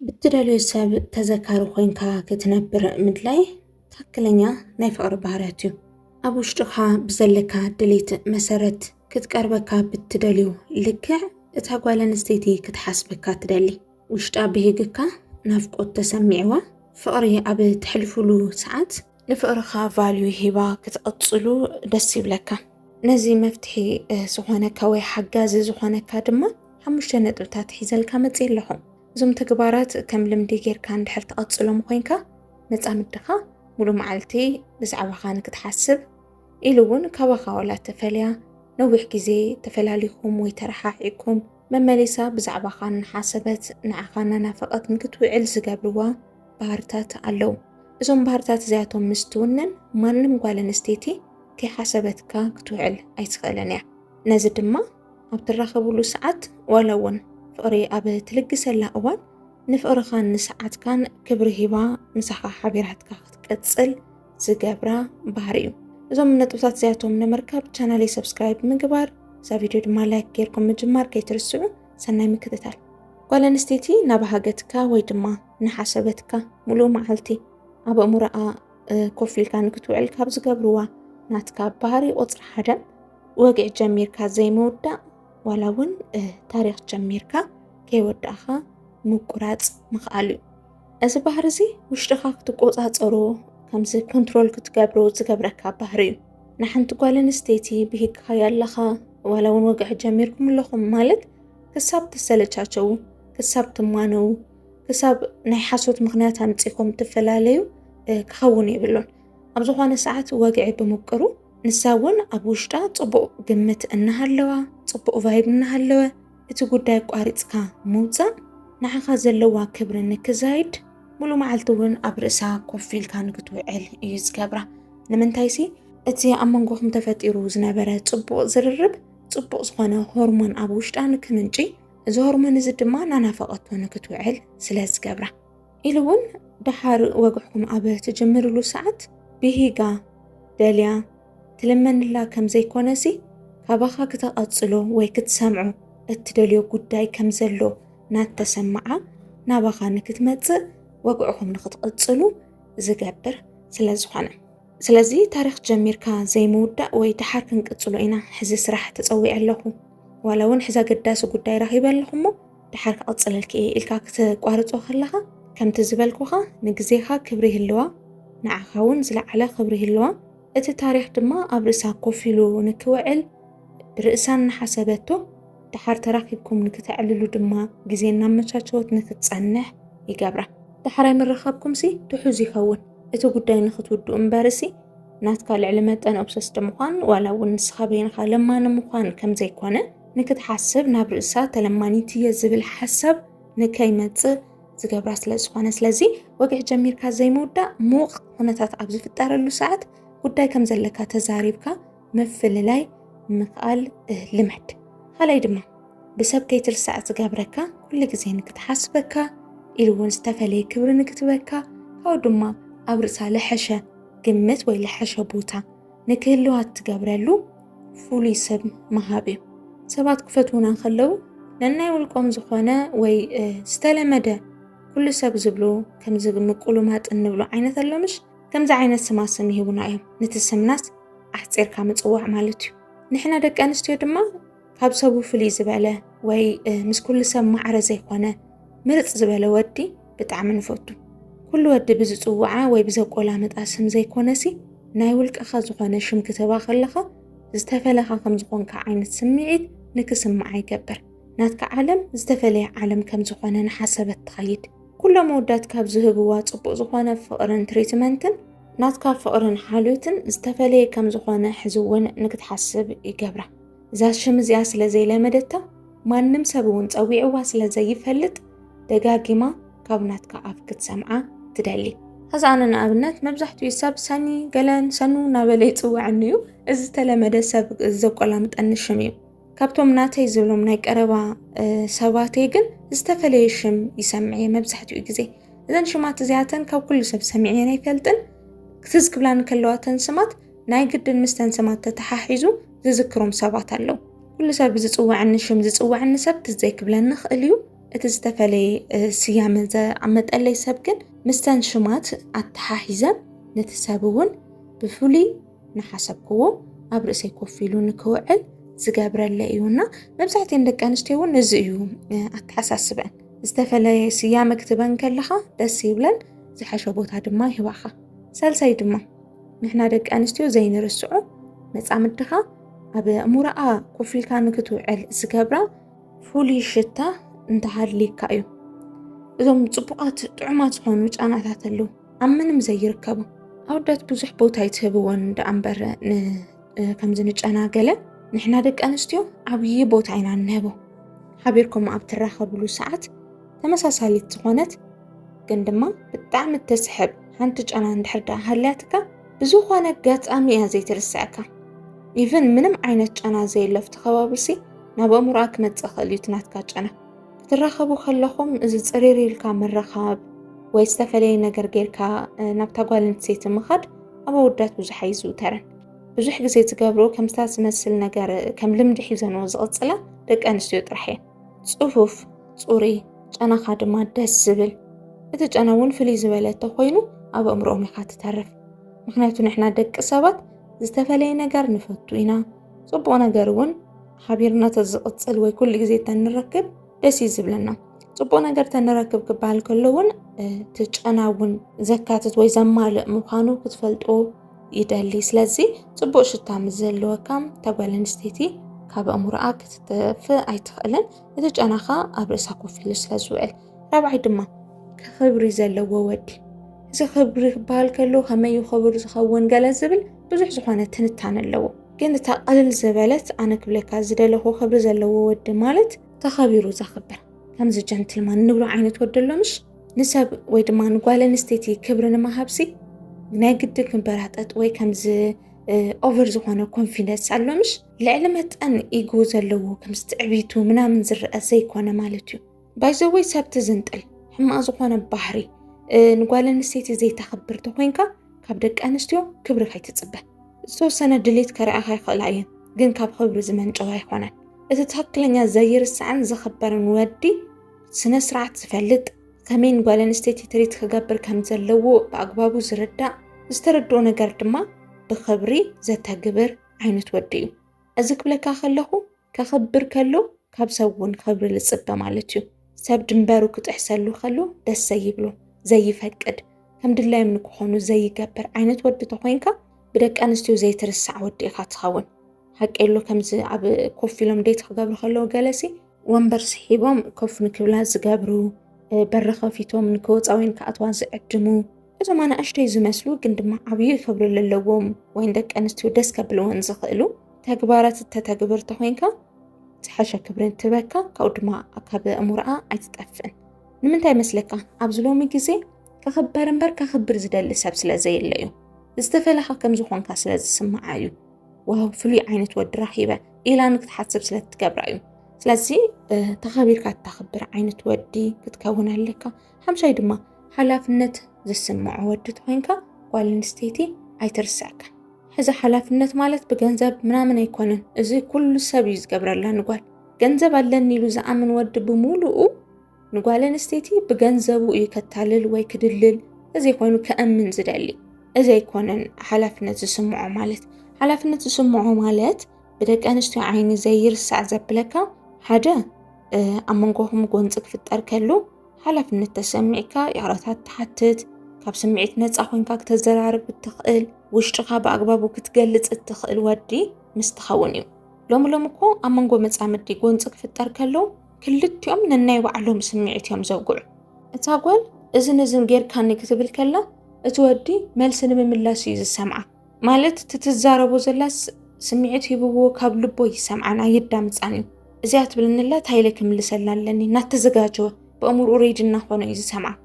ብትደልዩ ሰብ ተዘካሪ ኮይንካ ክትነብር ምድላይ ትክክለኛ ናይ ፍቅሪ ባህርያት እዩ። ኣብ ውሽጥኻ ብዘለካ ድሌት መሰረት ክትቀርበካ ብትደልዩ ልክዕ እታ ጓል ኣንስተይቲ ክትሓስበካ ትደሊ። ውሽጣ ብሂግካ ናፍቆት ተሰሚዕዋ ፍቅሪ ኣብ ትሕልፍሉ ሰዓት ንፍቅርኻ ቫልዩ ሂባ ክትቅፅሉ ደስ ይብለካ። ነዚ መፍትሒ ዝኾነካ ወይ ሓጋዚ ዝኾነካ ድማ 5 ነጥብታት ሒዘልካ መፅእ ኣለኹ። እዞም ተግባራት ከም ልምዲ ጌርካ እንድሕር ተቐፅሎም ኮይንካ ነፃ ምድኻ ሙሉእ መዓልቲ ብዛዕባኻ ንክትሓስብ ኢሉ እውን ካባኻ ዋላ ተፈልያ ነዊሕ ግዜ ተፈላሊኹም ወይ ተረሓሒኩም መመሊሳ ብዛዕባኻ እናሓሰበት ንዓኻ እናናፈቐት ንክትውዕል ዝገብርዋ ባህርታት ኣለዉ። እዞም ባህርታት እዚኣቶም ምስ ትውንን ማንም ጓል ኣንስተይቲ ከይሓሰበትካ ክትውዕል ኣይትኽእልን እያ። ነዚ ድማ ኣብ ትራኸብሉ ሰዓት ዋላ እውን ፍቅሪ ኣብ ትልግሰላ እዋን ንፍቅርኻ ንሰዓትካን ክብሪ ሂባ ምሳኻ ሓቢራትካ ክትቀፅል ዝገብራ ባህሪ እዩ። እዞም ነጥብታት እዚኣቶም ንምርካብ ቻናለይ ሰብስክራይብ ምግባር እዛ ቪድዮ ድማ ላይክ ጌርኩም ምጅማር ከይትርስዑ። ሰናይ ምክትታል። ጓል ኣንስተይቲ ናባሃገትካ ወይ ድማ ንሓሰበትካ ሙሉእ መዓልቲ ኣብ ኣእምሮኣ ኮፍ ኢልካ ንክትውዕል ካብ ዝገብርዋ ናትካ ባህሪ ቁፅሪ 1 ወግዒ ጀሚርካ ዘይምውዳእ ዋላ እውን ታሪክ ጀሚርካ ከይወዳእኻ ምቁራፅ ምኽኣል እዩ። እዚ ባህሪ እዚ ውሽጥኻ ክትቆፃፀሮ ከምዚ ኮንትሮል ክትገብሮ ዝገብረካ ባህሪ እዩ። ንሓንቲ ጓል ኣንስተይቲ ብሂግካ ኣለኻ ዋላ እውን ወግዒ ጀሚርኩም ኣለኹም ማለት ክሳብ ትሰለቻቸዉ፣ ክሳብ ትማነው፣ ክሳብ ናይ ሓሶት ምክንያት ኣምፂኩም ትፈላለዩ ክኸውን የብሉን። ኣብ ዝኾነ ሰዓት ወግዒ ብምቁሩ ንሳ እውን ኣብ ውሽጣ ፅቡቅ ግምት እናሃለዋ ፅቡቅ ቫይብ እናሃለወ እቲ ጉዳይ ቋሪፅካ ምውፃእ ንዓኻ ዘለዋ ክብሪ ንክዛይድ ሙሉእ መዓልቲ እውን ኣብ ርእሳ ኮፍ ኢልካ ንክትውዕል እዩ ዝገብራ። ንምንታይሲ እቲ ኣብ መንጎኹም ተፈጢሩ ዝነበረ ፅቡቅ ዝርርብ ፅቡቅ ዝኾነ ሆርሞን ኣብ ውሽጣ ንክምንጪ እዚ ሆርሞን እዚ ድማ ናናፈቐቶ ንክትውዕል ስለ ዝገብራ ኢሉ እውን ድሓር ወግዕኩም ኣብ ትጅምርሉ ሰዓት ብሂጋ ደልያ ትልመንላ ከም ዘይኮነሲ ካባኻ ክተቐፅሎ ወይ ክትሰምዖ እትደልዮ ጉዳይ ከም ዘሎ ናተሰምዓ ናባኻ ንክትመፅእ ወግዕኹም ንክትቕፅሉ ዝገብር ስለ ዝኾነ ስለዚ ታሪክ ጀሚርካ ዘይምውዳእ ወይ ድሓር ክንቅፅሎ ኢና ሕዚ ስራሕ ተፀዊዕ ኣለኹ ዋላ እውን ሕዚ ኣገዳሲ ጉዳይ ረኺበ ኣለኹ እሞ ድሓር ክቕፅለልክ እየ ኢልካ ክትቋርፆ ከለኻ ከምቲ ዝበልኩኻ ንግዜኻ ክብሪ ይህልዋ፣ ንዓኻ እውን ዝለዓለ ክብሪ ይህልዋ። እቲ ታሪክ ድማ ኣብ ርእሳ ኮፍ ኢሉ ንክውዕል ብርእሳ እናሓሰበቶ ድሓር ተራኺብኩም ንክትዕልሉ ድማ ግዜ እናመቻቸወት ንክትፀንሕ ይገብራ። ድሓር ኣይምረኸብኩምሲ ትሑዝ ይኸውን። እቲ ጉዳይ ንክትውድኡ እምበርሲ ናትካ ልዕሊ መጠን ኦብሰስድ ምዃን ዋላ እውን ንስኻ በይንኻ ለማኒ ምዃን ከም ዘይኮነ ንክትሓስብ ናብ ርእሳ ተለማኒት እየ ዝብል ሓሳብ ንከይመፅእ ዝገብራ ስለ ዝኾነ ስለዚ ወግዒ ጀሚርካ ዘይምውዳእ ሙቕ ኩነታት ኣብ ዝፍጠረሉ ሰዓት ጉዳይ ከም ዘለካ ተዛሪብካ ምፍልላይ ምኽኣል ልምድ። ካልኣይ ድማ ብሰብ ከይትርሳዕ ዝገብረካ ኩሉ ግዜ ንክትሓስበካ ኢሉ እውን ዝተፈለየ ክብሪ ንክትበካ ካብኡ ድማ ኣብ ርእሳ ልሐሸ ግምት ወይ ልሐሸ ቦታ ንክህልዋ ትገብረሉ ፍሉይ ሰብ ምሃብ እዩ። ሰባት ክፈትውና ከለዉ ነናይ ውልቆም ዝኾነ ወይ ዝተለመደ ኩሉ ሰብ ዝብሉ ከምዚ ምቁሉማጥ እንብሎ ዓይነት ኣሎምሽ ከምዚ ዓይነት ስማስም ይህቡና እዮም። ነቲ ስምናስ ኣሕፂርካ ምፅዋዕ ማለት እዩ። ንሕና ደቂ ኣንስትዮ ድማ ካብ ሰቡ ፍልይ ዝበለ ወይ ምስ ኩሉ ሰብ ማዕረ ዘይኮነ ምርፅ ዝበለ ወዲ ብጣዕሚ ንፈቱ። ኩሉ ወዲ ብዝፅዋዓ ወይ ብዘቆላምጣ ስም ዘይኮነሲ ናይ ውልቀኻ ዝኾነ ሽም ክትባ ከለኻ ዝተፈለኻ ከም ዝኾንካ ዓይነት ስምዒት ንክስምዓ ይገብር። ናትካ ዓለም ዝተፈለየ ዓለም ከም ዝኾነ ንሓሰበት ትኸይድ። ኩሎም መወዳት ካብ ዝህብዋ ፅቡቅ ዝኾነ ፍቅርን ትሪትመንትን ናትካ ፍቅርን ሓልዮትን ዝተፈለየ ከም ዝኾነ ሕዚ እውን ንክትሓስብ ይገብራ። እዛ ሽም እዚኣ ስለ ዘይለመደታ ማንም ሰብ እውን ፀዊዕዋ ስለ ዘይፈልጥ ደጋጊማ ካብ ናትካ ኣፍ ክትሰምዓ ትደሊ። ሕዚ ኣነ ንኣብነት መብዛሕትኡ ሰብ ሰኒ ገለን ሰኑ ናበለ ይፅዋዕኒ እዩ። እዚ ዝተለመደ ሰብ ዘቆላምጠኒ ሽም እዩ። ካብቶም ናተይ ዝብሎም ናይ ቀረባ ሰባተይ ግን ዝተፈለየ ሽም ይሰምዕ መብዛሕትኡ ግዜ። እዘን ሽማት እዚኣተን ካብ ኩሉ ሰብ ሰሚዐን ኣይፈልጥን። ክትዝ ክብላን ከለዋተን ስማት ናይ ግድን ምስተን ስማት ተተሓሒዙ ዝዝክሮም ሰባት ኣለዉ። ኩሉ ሰብ ዝፅዋዕኒ ሽም ዝፅዋዕኒ ሰብ ትዘይ ክብለኒ ክእል እዩ። اتستفلي سيامة زا عمتقلي سبكن مستن شمات أتحاحيزة نتسابون بفولي نحسبكو أبرسي كوفيلو نكوعل زقابر الليونا مبزعتين دك أنشتيون نزيو أتحساسبان استفلي سيامة كتبان كلها دسيبلن زي حشبوت هادما هواخا سالساي دما نحنا دك أنشتيو زي نرسعو متعمدها أبا مرأة كوفيل كان كتوعل زقابرا فولي شتا انتهالي كايو إذا صبقات طعمات هون وش أنا تعتلو أمنم زي يركبوا أودت بزح بوتا يتهبون دا أمبر كم زنج أنا قلة نحنا دك أنستيو عبيه بوتا عين عن نهبو حبيركم أبتراخ بلو ساعات تمساسالي تخونت قندما بالطعم التسحب هانتج أنا ندحردا هلاتك بزوخوانا قات أمي زي ترسعكا إيفن منم عينت أنا زي لفت خوابرسي نابا مراك متأخل يتناتكاج أنا تراخبو خلخم إذا تصريري لكا مرخاب ويستفلي نجر جيركا نبتقال نسيت مخد أما ودات بزح يزوترن بزح جزي تقابلو كم ستاس مسل نجر كم لمدح يزنو زقصلا دك أنستيو طرحين صفوف صوري أنا خادمة دسبل إتج أنا ون فلي زبالات تخوينو أبا أمرهم يخات تعرف مخناتو نحنا دك إصابات استفلي نجر نفتوينا صبو نجرون حبيرنا تزقصل وكل جزي تنركب دسي زبلنا صبو نجر تنركب كبال كلون تجأناون زكاتت ወይ ዘማልእ ምዃኑ ክትፈልጦ ይደሊ ስለዚ ጽቡቕ ሽታ ምዘለዎ ከም ተጓል ኣንስተይቲ ካብ ኣእምሮኣ ክትጠፍእ ኣይትኽእልን እቲ ጨናኻ ኣብ ርእሳ ኮፍ ኢሉ ስለዝውዕል ራብዓይ ድማ ክብሪ ዘለዎ ወዲ እዚ ክብሪ ክበሃል ከሎ ከመይ ክብሪ ዝኸውን ገለ ዝብል ብዙሕ ዝኾነ ትንታነ ኣለዎ ግን እታ ቀልል ዝበለት ኣነ ክብለካ ዝደለኹ ክብሪ ዘለዎ ወዲ ማለት ተኸቢሩ ዘኽብር ከምዚ ጀንትልማን ንብሎ ዓይነት ወዲ ኣሎ ምሽ نسب ويدمان قالن استيتي كبرنا ما هبسي ناقد كمبراتات وي كمز اوفر زخونه كونفيدنس على مش لعلمت ان ايجوز اللو كمز تعبيتو منا من زر اسي كونه مالتيو بايزوي سبت زنطل حما زخونه بحري نقالن استيتي زي تخبرته وينكا كبدك انستيو كبر خاي تتصبه سو سنه دليت كرا خاي خلاين ግን ካብ خبر زمن جوا يخونه اذا تحكلኛ زير السعن زخبرن ودي سنه سرعت زفلط كمين قالن استيتي تريد خجبر كم زلوا بأقبابو زردا استردو نجار دما بخبري زتا جبر عينت وديو أزك بلا كخلهو كخبر كلو كابسون خبر للصبة مالتيو سب جنبارو كتحسلو خلو دس يبلو زي فكد الحمد لله منك خونو زي جبر عينت ودي تخوينكا بدك أنستيو زي ترسع ودي خاتخون حق إلو كم زي عب كوفي لهم ديت خجبر خلو جلسي وانبر سحيبهم كوف نكبلا زجبرو برخة فيتهم نكوت أو إنك أطوان زعجمو إذا ما أنا أشتي زمسلو كنت مع عبيه خبر للووم ويندك أنستيو دسك بلوان زخلو تكبارات التتكبر تخوينكا تحشا كبرين تبكا كود ما أكاب أمورا أيتتأفن نمنتاي مسلكا أبزلومي كزي كخبرن بر كخبر زدال لساب سلازي الليو استفالها كم زخوان كاسلاز سمعايو وهو فلي عينت ود رحيبة إلا أنك تحسب سلات تكبرايو سلازي تخبيرك تخبر عينت ودي كتكون عليك حمشي دما حلافنت زسمع ودت وينكا والنستيتي أيترسعك هذا حلافنت مالت بجنزب منامن يكونن إذا كل سبيز قبر الله نقول جنزب علني لو زعمن ود بمولو نقول نستيتي بجنزبو يكتالل ويكدلل إذا يكونوا كأمن زدالي إذا يكونن حلافنت زسمع مالت حلافنت زسمع مالت بدك أنشتو عيني زي يرسع زبلكا حاجة أمنقوهم قونتك في التركلو حلفن التسمعكا يعرضها تحتت كاب سمعت نتصحوين كاك تزرارب التخيل واشتغى بأقبابو كتقلت التخيل ودي مستخونيو لومكو أمنقو متعمدي قونتك في التركلو كلت يوم نناي وعلوم سمعت يوم زوقع اتاقول إذن غير كان يكتب الكلا اتودي مالسن بملاسي يز السمعة مالت تتزاربو زلاس سمعت يبوو كاب لبو يسمعنا يدام تسانيو زيات بلنلا تايلك ملسلالني ناتزغاجو بأمور أريدنا خونا يز سمع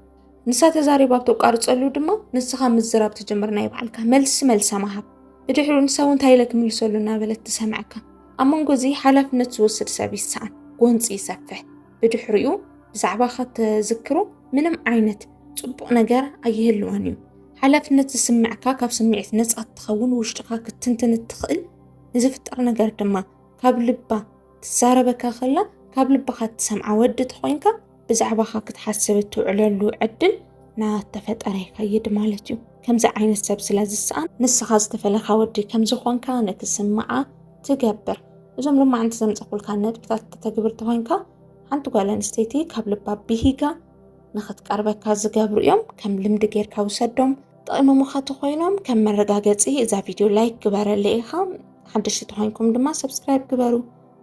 نسا تزاري بابتو قارصلو دما نسخا مزراب تجمرنا يبعلك ملس ملسمها بدحرو نساون تايلك ملسلونا بلت تسمعك أمانغو زي حلفنت توسد سابي الساعة قونص يسفح بدحريو بزعبا خط ذكرو منم عينت صبق نجار أيهلوانيو حلفنت تسمعك كاب سمعت نص تخون واشتقاك تنتن التخيل نزفتر نجار دما كاب لبا تساربك خلا كاب لبخات سمع ودت خوينكا ብዛዕባኻ ክትሓስብ እትውዕለሉ ዕድል ናተፈጠረ ይኸይድ ማለት እዩ። ከምዚ ዓይነት ሰብ ስለ ዝሰኣን ንስኻ ዝተፈለኻ ወዲ ከም ዝኾንካ ንክስምዓ ትገብር። እዞም ልማዓንቲ ዘምፀኹልካ ነጥብታት ተተግብር ተኾይንካ ሓንቲ ጓል ኣንስተይቲ ካብ ልባ ብሂጋ ንኽትቀርበካ ዝገብሩ እዮም። ከም ልምዲ ጌርካ ውሰዶም። ጠቂሞሙኻ ተኾይኖም ከም መረጋገፂ እዛ ቪድዮ ላይክ ግበረለ ኢኻ። ሓደሽቲ ተኾይንኩም ድማ ሰብስክራይብ ግበሩ።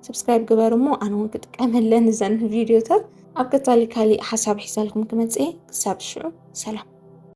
ሰብስክራይብ ግበሩ እሞ ኣነ እውን ክጥቀመለን እዘን ቪድዮታት። ኣብ ቀፃሊ ካሊእ ሓሳብ ሒዛልኩም ክመፅእ ክሳብ ሽዑ ሰላም።